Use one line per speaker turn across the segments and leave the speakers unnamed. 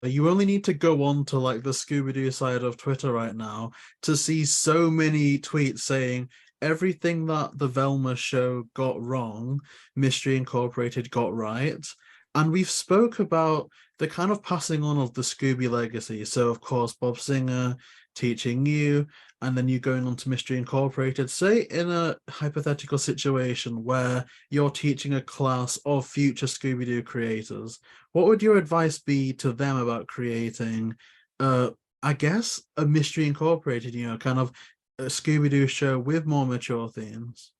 You only need to go on to like the Scooby Doo side of Twitter right now to see so many tweets saying everything that the Velma show got wrong, Mystery Incorporated got right. And we've spoke about the kind of passing on of the Scooby legacy. So of course, Bob Singer teaching you, and then you going on to Mystery Incorporated. Say in a hypothetical situation where you're teaching a class of future Scooby Doo creators, what would your advice be to them about creating, I guess, a Mystery Incorporated, kind of a Scooby-Doo show with more mature themes?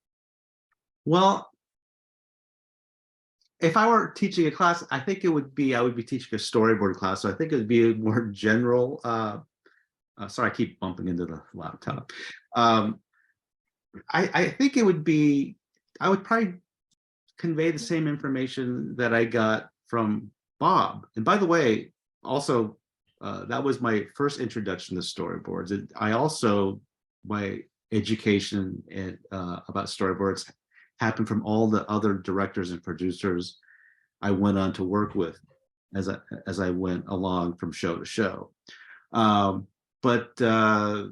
Well, if I were teaching a class, I think I would be teaching a storyboard class. So I think it would be a more general. Sorry, I keep bumping into the laptop. I think it would be. I would probably convey the same information that I got from Bob. And by the way, also that was my first introduction to storyboards. I also my education about storyboards happened from all the other directors and producers I went on to work with as I went along from show to show. But I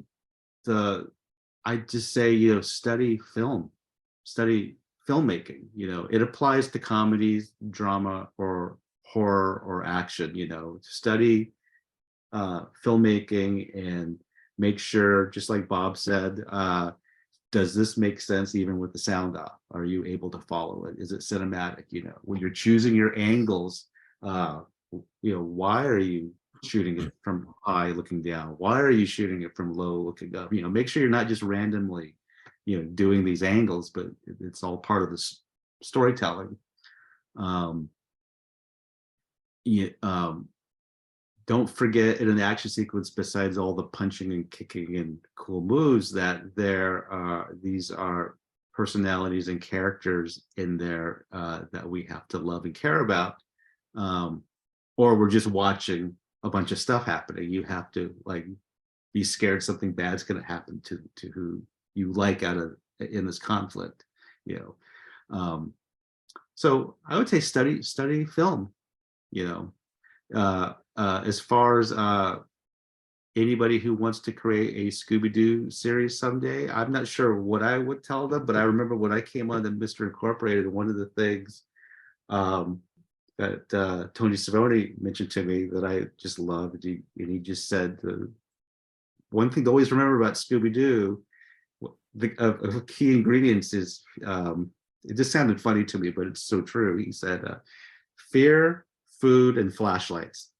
just say, study film, study filmmaking. It applies to comedies, drama, or horror or action. Study filmmaking and make sure, just like Bob said, does this make sense even with the sound off? Are you able to follow it? Is it cinematic? When you're choosing your angles, why are you shooting it from high looking down? Why are you shooting it from low looking up? Make sure you're not just randomly, doing these angles, but it's all part of the storytelling. Don't forget, in an action sequence, besides all the punching and kicking and cool moves, that these are personalities and characters in there that we have to love and care about, or we're just watching a bunch of stuff happening. You have to be scared something bad's going to happen to who you like in this conflict. So I would say study film. As far as anybody who wants to create a Scooby-Doo series someday, I'm not sure what I would tell them, but I remember when I came on to Mr. Incorporated, one of the things that Tony Savoni mentioned to me that I just loved, and he just said, one thing to always remember about Scooby-Doo, the key ingredients is, it just sounded funny to me, but it's so true. He said, fear, food, and flashlights.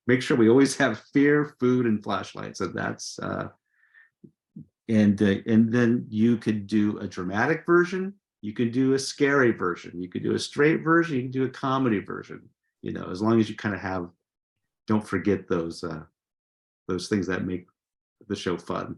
Make sure we always have fear, food, and flashlights, and that's and then you could do a dramatic version, you could do a scary version, you could do a straight version, you can do a comedy version. As long as you kind of don't forget those things that make the show fun.